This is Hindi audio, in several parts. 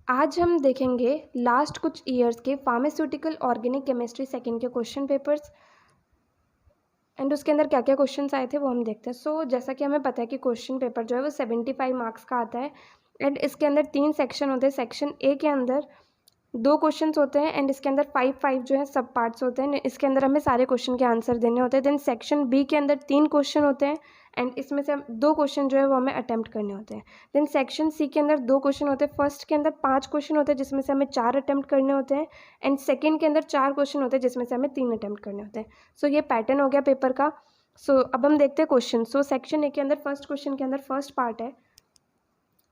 आज हम देखेंगे लास्ट कुछ ईयर्स के फार्मास्यूटिकल ऑर्गेनिक केमिस्ट्री सेकंड के क्वेश्चन पेपर्स एंड उसके अंदर क्या क्या क्वेश्चंस आए थे वो हम देखते हैं। जैसा कि हमें पता है कि क्वेश्चन पेपर जो है वो 75 मार्क्स का आता है एंड इसके अंदर 3 सेक्शन होते हैं। सेक्शन ए के अंदर 2 क्वेश्चंस होते हैं एंड इसके अंदर 5 जो है सब पार्ट्स होते हैं। इसके अंदर हमें सारे क्वेश्चन के आंसर देने होते हैं। देन सेक्शन बी के अंदर 3 क्वेश्चन होते हैं एंड इसमें से 2 क्वेश्चन जो है वो हमें अटेम्प्ट करने होते हैं। देन सेक्शन सी के अंदर 2 क्वेश्चन होते हैं। फर्स्ट के अंदर 5 क्वेश्चन होते हैं जिसमें से हमें 4 अटेम्प्ट करने होते हैं एंड सेकेंड के अंदर 4 क्वेश्चन होते हैं जिसमें से हमें 3 अटेम्प्ट करने होते हैं। ये पैटर्न हो गया पेपर का। अब हम देखते हैं क्वेश्चन। सेक्शन ए के अंदर फर्स्ट क्वेश्चन के अंदर फर्स्ट पार्ट है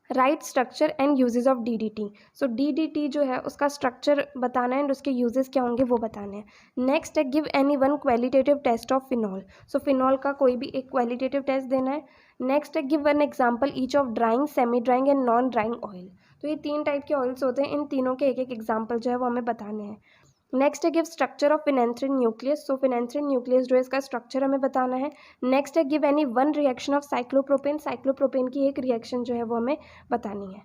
right structure and uses of DDT. DDT जो है उसका स्ट्रक्चर बताना है एंड उसके यूजेस क्या होंगे वो बताने हैं। नेक्स्ट है give any one qualitative test of phenol. Phenol का कोई भी एक क्वालिटेटिव टेस्ट देना है। नेक्स्ट है give one example each of drawing, semi drawing and non drawing oil. ये 3 टाइप के ऑयल्स होते हैं। इन तीनों के एक एक एग्जाम्पल जो है वो हमें बताने हैं। नेक्स्ट है give structure of phenanthrene nucleus. Phenanthrene nucleus जो है इसका स्ट्रक्चर हमें बताना है। नेक्स्ट है give any one reaction of cyclopropane. Cyclopropane की एक रिएक्शन जो है वो हमें बतानी है।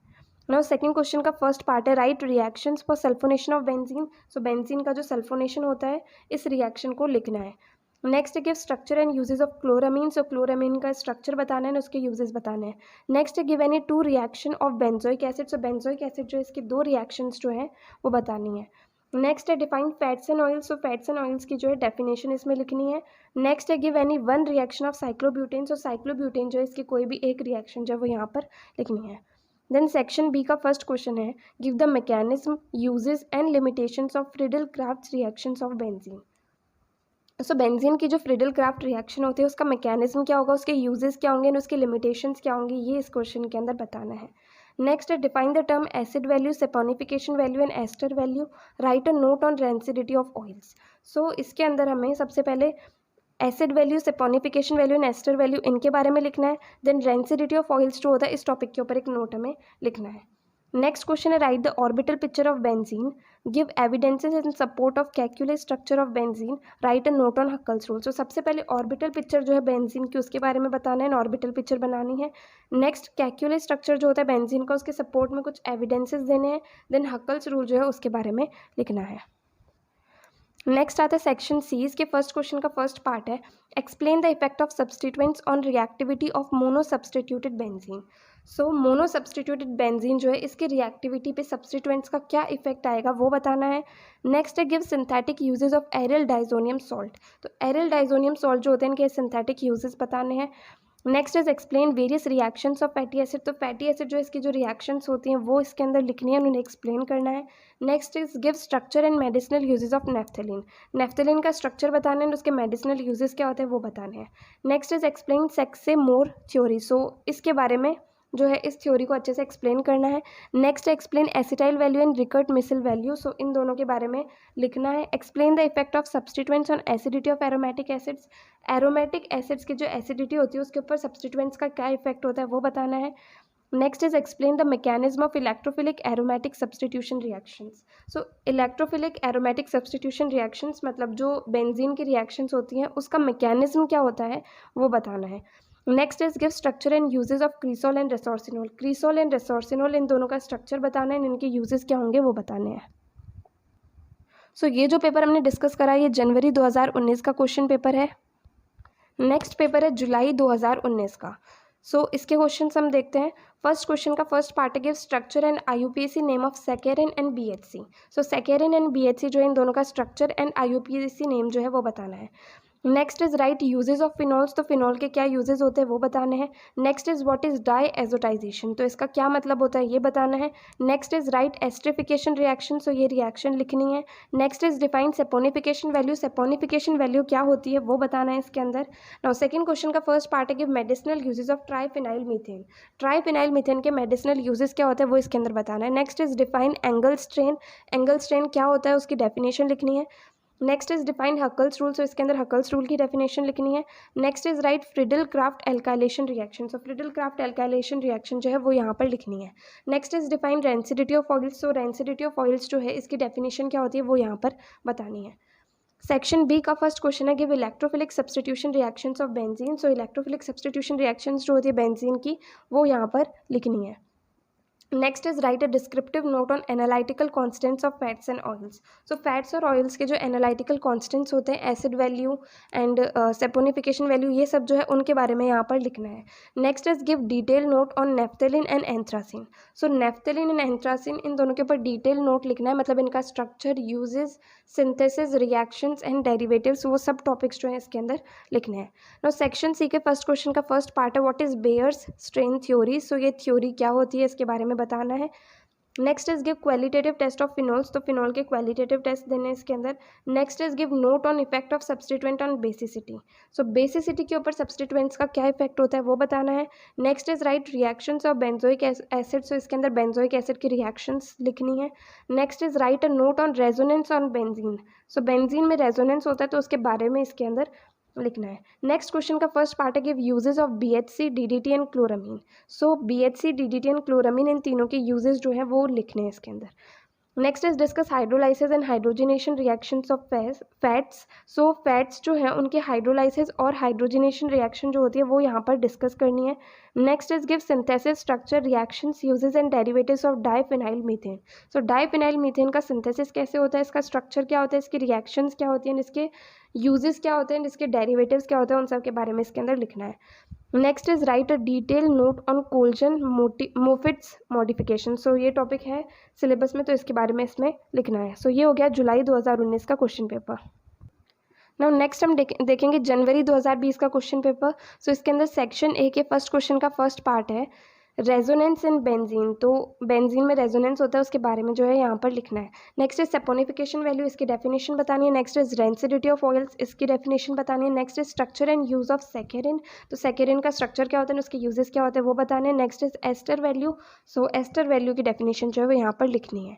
नाउ सेकंड क्वेश्चन का फर्स्ट पार्ट है write reactions for sulphonation of benzene. Benzene का जो सल्फोनेशन होता है इस रिएक्शन को लिखना है। Next give structure and uses of chloramine. Chloramine का स्ट्रक्चर बताना है और उसके यूजेस बताने हैं। Next give any 2 reaction of benzoic acid. Benzoic acid जो है इसकी 2 रिएक्शंस जो है वो बतानी है। नेक्स्ट है define fats and oils. Fats and oils की जो है डेफिनेशन इसमें लिखनी है। नेक्स्ट है give any one reaction of cyclobutane. Cyclobutane जो है इसकी कोई भी एक रिएक्शन जो है वो यहाँ पर लिखनी है। देन सेक्शन बी का फर्स्ट क्वेश्चन है give the mechanism, uses and limitations of Friedel craft reactions of benzene. Benzene की जो फ्रीडल क्राफ्ट रिएक्शन होती है उसका मैकेनिज्म क्या होगा, उसके यूजेस क्या होंगे और उसके लिमिटेशंस क्या होंगे, ये इस क्वेश्चन के अंदर बताना है। नेक्स्ट है define the term acid value, saponification value and ester value. Write a note on rancidity of oils. इसके अंदर हमें सबसे पहले acid value, saponification value and ester value इनके बारे में लिखना है। देन रेंसिडिटी ऑफ ऑयल्स जो होता है इस टॉपिक के ऊपर एक नोट हमें लिखना है। नेक्स्ट क्वेश्चन है right the orbital picture of benzene, give evidences in support of calculus structure of benzene, right a note on Huckel's rule. सबसे पहले ऑर्बिटल पिक्चर जो है बेंजीन की उसके बारे में बताना है, ऑर्बिटल पिक्चर बनानी है। नेक्स्ट कैल्कुलस स्ट्रक्चर जो होता है बेंजीन का उसके सपोर्ट में कुछ एविडेंसेस देने हैं। देन हक्कल्स रूल जो है उसके बारे में लिखना है। नेक्स्ट आता है सेक्शन सी। इसके फर्स्ट क्वेश्चन का फर्स्ट पार्ट है explain the effect of substituents on reactivity of mono substituted benzene. Mono substituted benzene जो है इसकी रिएक्टिविटी पे सब्सटीट्यूएंट्स का क्या इफेक्ट आएगा वो बताना है। नेक्स्ट है give synthetic uses of aryl diazonium salt. Aryl diazonium salt जो होते हैं इनके सिंथेटिक यूजेस बताने हैं। Next is explain various reactions of fatty acid. Fatty acid जो इसकी जो रिएक्शंस होती हैं वो इसके अंदर लिखनी है, उन्हें एक्सप्लेन करना है। Next is give structure and medicinal uses of naphthalene. Naphthalene का स्ट्रक्चर बताना है और उसके मेडिसिनल यूजेस क्या होते हैं वो बताने हैं। नेक्स्ट इज एक्सप्लेन सेक्स से मोर थ्योरी। इसके बारे में जो है इस थ्योरी को अच्छे से एक्सप्लेन करना है। Next explain acetyl value and Reichert Meissl value. इन दोनों के बारे में लिखना है। Explain the effect of substituents on acidity of aromatic acids. Aromatic acids की जो एसिडिटी होती है उसके ऊपर सब्सटीट्यूएंट्स का क्या इफेक्ट होता है वो बताना है। Next is explain the mechanism of electrophilic aromatic substitution reactions. Electrophilic aromatic substitution reactions मतलब जो बेंजीन की रिएक्शंस होती हैं उसका मैकेनिज्म क्या होता है वो बताना है। Next is give structure and uses of cresol and resorcinol. Cresol and resorcinol इन दोनों का स्ट्रक्चर बताना है, इनके यूजेस क्या होंगे वो बताने हैं। ये जो पेपर हमने डिस्कस करा ये जनवरी 2019 का क्वेश्चन पेपर है। नेक्स्ट पेपर है जुलाई 2019 का। इसके क्वेश्चन हम देखते हैं। फर्स्ट क्वेश्चन का फर्स्ट पार्ट है give structure and IUPAC name of saccharin and BHC. Saccharin and BHC जो है इन दोनों का स्ट्रक्चर एंड आईयूपीएसी नेम जो है वो बताना है। Next is right uses of phenols. Phenol के क्या यूजेस होते हैं वो बताने हैं। Next is what is diazotization. इसका क्या मतलब होता है ये बताना है। Next is right esterification reaction. ये रिएक्शन लिखनी है। Next is define saponification value. Saponification value क्या होती है वो बताना है इसके अंदर। नाउ सेकंड क्वेश्चन का फर्स्ट पार्ट है give medicinal uses of triphenyl methane. Triphenyl methane के मेडिसिनल यूजेस क्या होते हैं वो इसके अंदर बताना है। Next is define angle strain. Angle strain क्या होता है उसकी डेफिनेशन लिखनी है। Next is define Huckel's rule. इसके अंदर हकल्स रूल की डेफिनेशन लिखनी है। Next is right Friedel craft alkylation reaction. Friedel craft alkylation reaction जो है वो यहाँ पर लिखनी है। Next is define rancidity of oils. Rancidity of oils जो है इसकी डेफिनेशन क्या होती है वो यहाँ पर बतानी है। सेक्शन बी का फर्स्ट क्वेश्चन है give electrophilic substitution reactions of benzene. Electrophilic substitution reactions जो होती है बेंजीन की वो यहाँ पर लिखनी है। Next is write a descriptive note on analytical constants of fats and oils. So fats और ऑयल्स के जो एनालिटिकल कॉन्स्टेंट्स होते हैं, acid value and saponification value, ये सब जो है उनके बारे में यहाँ पर लिखना है। Next is give detail note on naphthalene and anthracene. So naphthalene and anthracene, इन दोनों के ऊपर डिटेल नोट लिखना है, मतलब इनका structure, uses, synthesis, reactions and derivatives, वो सब टॉपिक्स जो है इसके अंदर लिखने हैं। नाउ सेक्शन सी के फर्स्ट क्वेश्चन का फर्स्ट पार्ट है what is Baeyer's strain theory. So ये थ्योरी क्या होती है इसके बारे में बताना है। Next is give qualitative test of phenols, तो फिनोल के क्वालिटेटिव टेस्ट देने हैं इसके अंदर। Next is give note on effect of substituent on basicity. So basicity के ऊपर सब्सटीट्यूएंट्स का क्या इफेक्ट होता है वो बताना है। Next is write reactions of benzoic acid, so इसके अंदर बेंजोइक एसिड की रिएक्शंस लिखनी है। Next is write a note on resonance on benzene. So benzene में रेजोनेंस होता है तो उसके बारे में इसके अंदर लिखना है। नेक्स्ट क्वेश्चन का फर्स्ट पार्ट है give uses of BHC, DDT and chloramine. So BHC, DDT and chloramine, इन तीनों के यूजेस जो है वो लिखने हैं इसके अंदर। Next is discuss hydrolysis and hydrogenation reactions of fats. So fats जो है उनके हाइड्रोलाइसिस और हाइड्रोजनेशन रिएक्शन जो होती है वो यहाँ पर डिस्कस करनी है। Next is give synthesis, structure, reactions, uses and derivatives of diphenyl methane. So diphenyl methane का सिंथेसिस कैसे होता है, इसका स्ट्रक्चर क्या होता है, इसकी रिएक्शंस क्या होती हैं, इसके यूजेस क्या होते हैं, इसके डेरिवेटिव्स क्या होते हैं, उन सब के बारे में इसके अंदर लिखना है। Next is write a detail note on Coulson Moffitt's modification. So ये टॉपिक है सिलेबस में, तो इसके बारे में इसमें लिखना है। सो ये हो गया जुलाई 2019 का क्वेश्चन पेपर। नाउ नेक्स्ट हम देखेंगे जनवरी 2020 का क्वेश्चन पेपर। सो इसके अंदर सेक्शन ए के फर्स्ट क्वेश्चन का फर्स्ट पार्ट है रेजोनेंस इन बेंजीन। तो बेंजीन में रेजोनेंस होता है उसके बारे में जो है यहाँ पर लिखना है। नेक्स्ट इज सेपोनिफिकेशन वैल्यू, इसकी डेफिनेशन बतानी है। Next is rancidity of oils, इसकी डेफिनेशन बतानी है। Next is structure and use of saccharin, तो सैकेरिन का स्ट्रक्चर क्या होता है, उसके यूजेस क्या होते हैं वो बताने हैं। Next is ester value, so ester value की डेफिनेशन जो है वो यहाँ पर लिखनी है।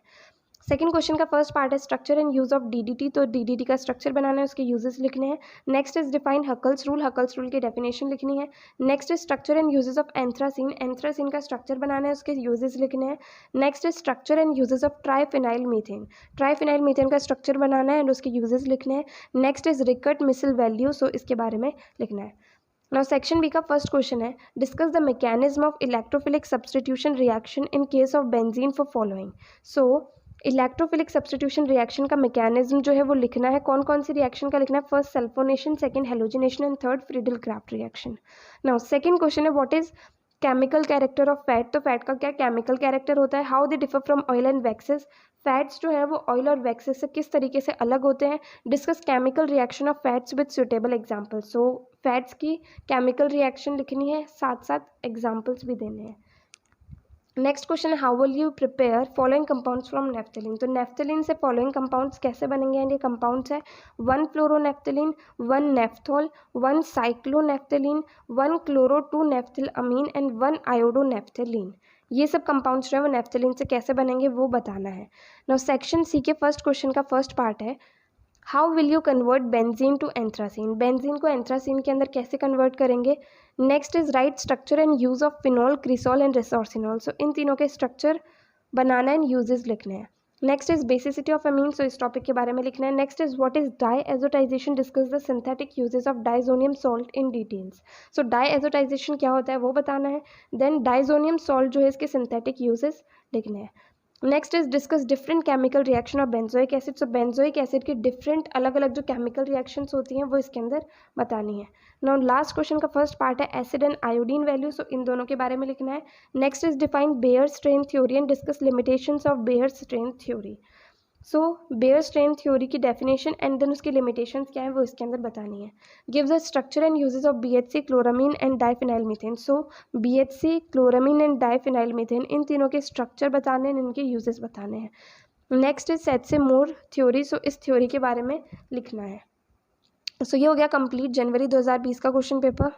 सेकंड क्वेश्चन का फर्स्ट पार्ट है structure and use of DDT, तो DDT का स्ट्रक्चर बनाना है, उसके यूजेस लिखने हैं। Next is define Huckel's rule, Huckel's rule की डेफिनेशन लिखनी है। Next is structure and uses of anthracene, anthracene का स्ट्रक्चर बनाना है, उसके यूजेस लिखने हैं। Next is structure and uses of triphenyl methane, triphenyl methane का स्ट्रक्चर बनाना है एंड उसके यूजेस लिखने हैं। नेक्स्ट इज रिकट मिसल वैल्यू, सो इसके बारे में लिखना है। नाउ सेक्शन बी का फर्स्ट क्वेश्चन है discuss the mechanism of electrophilic substitution reaction in case of benzene for following. So electrophilic substitution reaction का मैकेनिज्म जो है वो लिखना है। कौन कौन सी रिएक्शन का लिखना है, first sulphonation, second halogenation and third Friedel Crafts reaction. Now second question है what is chemical character of fat, तो फैट का क्या केमिकल कैरेक्टर होता है। How they differ from oil and waxes, fats जो है वो ऑयल और वैक्सेस से किस तरीके से अलग होते हैं। Discuss chemical reaction of fats with suitable example, so fats की केमिकल रिएक्शन लिखनी है, साथ साथ एग्जाम्पल्स भी देने हैं। नेक्स्ट क्वेश्चन है how will you prepare following compounds from naphthalene, तो नेफ्थलीन से फॉलोइंग कंपाउंड्स कैसे बनेंगे, एंड ये कंपाउंड्स है 1 फ्लोरोनेफ्थलीन, 1 नेफ्थोल, 1 साइक्लोनेफ्थलीन, 1 क्लोरो 2 नेफ्थिलअमीन एंड 1 आयोडोनेफ्थलीन। ये सब कंपाउंड्स जो है वो नेफ्थलीन से कैसे बनेंगे वो बताना है। नाउ सेक्शन सी के फर्स्ट क्वेश्चन का फर्स्ट पार्ट है how will you convert benzene to anthracene, benzene को एंथ्रासीन के अंदर कैसे कन्वर्ट करेंगे। Next is write structure and use of phenol, cresol and resorcinol, so इन तीनों के स्ट्रक्चर बनाना एंड यूजेस लिखने हैं। Next is basicity of amine, so इस टॉपिक के बारे में लिखना है। Next is what is diazotization, discuss the synthetic uses of diazonium salt in details, सो डाईएजोटाइजेशन क्या होता है वो बताना है। देन डाइजोनियम सॉल्ट जो है इसके सिंथेटिक यूजेस लिखने हैं। Next is discuss different chemical reaction of benzoic acid, so benzoic acid की डिफरेंट अलग अलग जो केमिकल रिएक्शंस होती हैं वो इसके अंदर बतानी है। नाउ लास्ट क्वेश्चन का फर्स्ट पार्ट है acid and iodine value, so इन दोनों के बारे में लिखना है। Next is define Baeyer strain theory and discuss limitations of Baeyer strain theory, so Baeyer strain theory की डेफिनेशन एंड देन उसकी लिमिटेशंस क्या है वो इसके अंदर बतानी है। Give the structure and uses of BHC, chloramine and diphenyl methane, so BHC, chloramine and diphenyl methane इन तीनों के स्ट्रक्चर बताने हैं, इनके यूजेस बताने हैं। नेक्स्ट इज सेट से मोर थ्योरी, सो इस थ्योरी के बारे में लिखना है। सो ये हो गया कंप्लीट जनवरी 2020 का क्वेश्चन पेपर।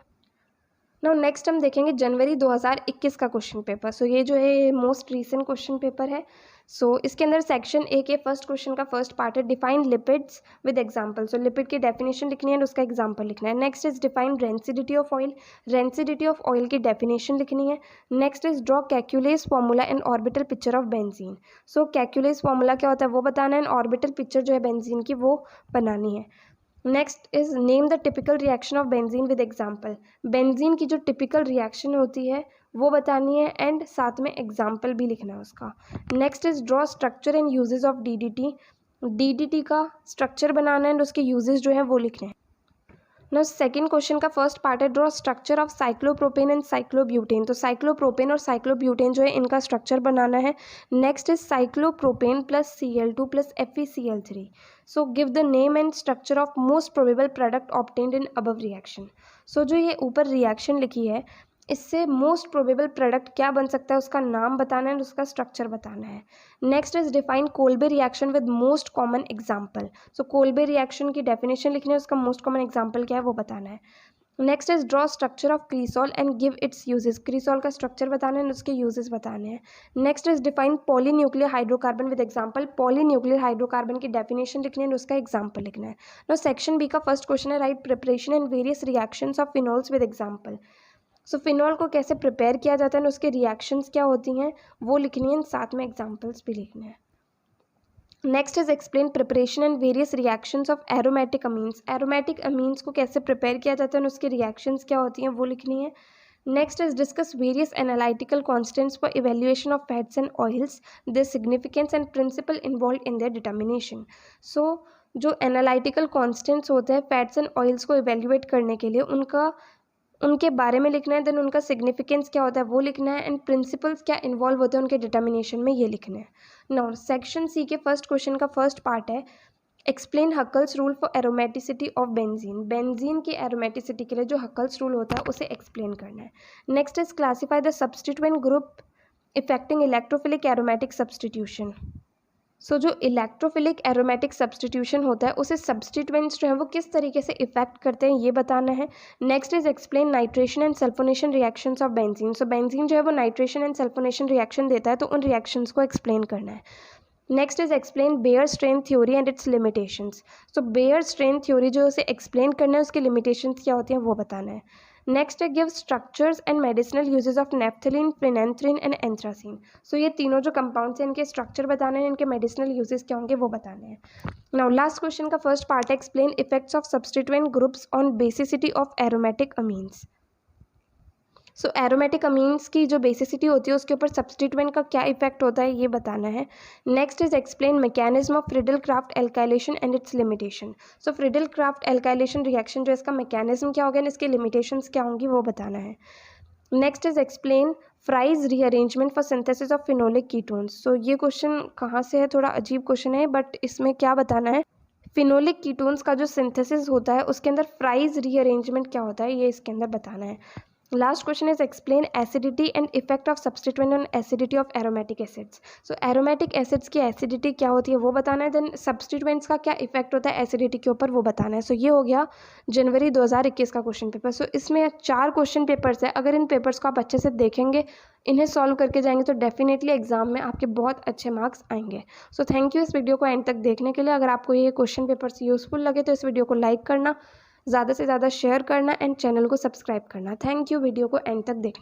नाउ नेक्स्ट हम देखेंगे जनवरी 2021 का क्वेश्चन पेपर। सो ये जो है मोस्ट रीसेंट क्वेश्चन पेपर है। सो इसके अंदर सेक्शन ए के फर्स्ट क्वेश्चन का फर्स्ट पार्ट है define lipids with example, so lipid की डेफिनेशन लिखनी है और उसका एग्जांपल लिखना है। Next is define rancidity of oil, rancidity of oil की डेफिनेशन लिखनी है। Next is draw Kekule's formula and orbital picture of benzene, so Kekule's formula क्या होता है वो बताना है एंड ऑर्बिटल पिक्चर जो है बेंजीन की वो बनानी है। Next is name the typical reaction of benzene with example, benzene की जो टिपिकल रिएक्शन होती है वो बतानी है एंड साथ में एग्जाम्पल भी लिखना है उसका। Next is draw structure and uses of DDT। DDT का स्ट्रक्चर बनाना है एंड उसके यूजेज जो है वो लिखने हैं। ना सेकंड क्वेश्चन का फर्स्ट पार्ट है draw structure of cyclopropane and cyclobutane. तो साइक्लोप्रोपेन और साइक्लोब्यूटेन जो है इनका स्ट्रक्चर बनाना है। Next is cyclopropane plus Cl2 plus FeCl3। So give the name and structure of most probable product obtained in above reaction. So जो ये ऊपर रिएक्शन लिखी है इससे मोस्ट प्रोबेबल प्रोडक्ट क्या बन सकता है उसका नाम बताना है और उसका स्ट्रक्चर बताना है। Next is define Kolbe reaction with most common example. So Kolbe reaction की डेफिनेशन लिखनी है, उसका मोस्ट कॉमन एग्जाम्पल क्या है वो बताना है। Next is draw structure of cresol and give its uses. Cresol का स्ट्रक्चर बताना है और उसके यूजेस बताने हैं। Next is define polynuclear hydrocarbon with example. Polynuclear hydrocarbon की डेफिनेशन लिखनी है और उसका एग्जाम्पल लिखना है। नो सेक्शन बी का फर्स्ट क्वेश्चन है write preparation and various reactions of phenols with example. So phenol को कैसे प्रिपेयर किया जाता है और उसके रिएक्शंस क्या होती हैं वो लिखनी है, साथ में एग्जाम्पल्स भी लिखने हैं। Next is explain preparation and various reactions of aromatic amines. Aromatic amines को कैसे प्रिपेयर किया जाता है और उसकी रिएक्शंस क्या होती हैं वो लिखनी है। Next is discuss various analytical constants for evaluation of fats and oils, their significance and principle involve in their determination. So जो एनालिटिकल कॉन्स्टेंट्स होते हैं फैट्स एंड ऑयल्स को इवेल्युएट करने के लिए उनके बारे में लिखना है, देन उनका सिग्निफिकेंस क्या होता है वो लिखना है एंड प्रिंसिपल्स क्या इन्वॉल्व होते हैं उनके डिटर्मिनेशन में ये लिखना है। नाउ सेक्शन सी के फर्स्ट क्वेश्चन का फर्स्ट पार्ट है explain Huckel's rule for aromaticity of benzene. Benzene की एरोमेटिसिटी के लिए जो हकल्स रूल होता है उसे एक्सप्लेन करना है। Next is classify the substituent group affecting electrophilic aromatic substitution. So जो इलेक्ट्रोफिलिक एरोमेटिक सब्स्टिट्यूशन होता है उसे सब्स्टिट्यूएंट्स जो है वो किस तरीके से इफेक्ट करते हैं ये बताना है। Next is explain nitration and sulphonation reactions of benzene. So benzene जो है वो नाइट्रेशन एंड सल्फोनेशन रिएक्शन देता है तो उन रिएक्शंस को एक्सप्लेन करना है। Next is explain Baeyer strain theory and its limitations. So Baeyer strain theory जो उसे एक्सप्लेन करना है उसकी लिमिटेशंस क्या होती हैं वो बताना है। नेक्स्ट है give structures and medicinal uses of naphthalene, phenanthrene and anthracene. So ये तीनों जो कंपाउंड्स हैं इनके स्ट्रक्चर बताने हैं, इनके मेडिसिनल यूजेस क्या होंगे वो बताने हैं। नाउ लास्ट क्वेश्चन का फर्स्ट पार्ट है explain effects of substituent groups on basicity of aromatic amines. So aromatic amines की जो बेसिसिटी होती है उसके ऊपर सब्स्टिट्यूएंट का क्या इफेक्ट होता है ये बताना है। Next is explain mechanism of Friedel Crafts alkylation and it's limitation. So Friedel Crafts alkylation reaction जो इसका मैकेनिज्म क्या होगा, इसके लिमिटेशंस क्या होंगी वो बताना है। Next is explain Fries rearrangement for synthesis of phenolic ketones. So ये क्वेश्चन कहाँ से है, थोड़ा अजीब क्वेश्चन है बट इसमें क्या बताना है, फिनोलिक कीटोन्स का जो सिंथेसिस होता है उसके अंदर फ्राइज रीअरेंजमेंट क्या होता है ये इसके अंदर बताना है। Last question is explain acidity and effect of substituent on acidity of aromatic acids. So aromatic acids की एसिडिटी क्या होती है वो बताना है, देन सब्स्टिट्यूएंट्स का क्या इफेक्ट होता है एसिडिटी के ऊपर वो बताना है। सो ये हो गया जनवरी 2021 का क्वेश्चन पेपर। सो इसमें 4 क्वेश्चन पेपर्स है, अगर इन पेपर्स को आप अच्छे से देखेंगे, इन्हें सॉल्व करके जाएंगे तो डेफिनेटली एग्जाम में आपके बहुत अच्छे मार्क्स आएंगे। सो थैंक यू इस वीडियो को एंड तक देखने के लिए। अगर आपको ये क्वेश्चन पेपर्स यूजफुल लगे तो इस वीडियो को लाइक करना, ज़्यादा से ज़्यादा शेयर करना एंड चैनल को सब्सक्राइब करना। थैंक यू वीडियो को एंड तक देखना।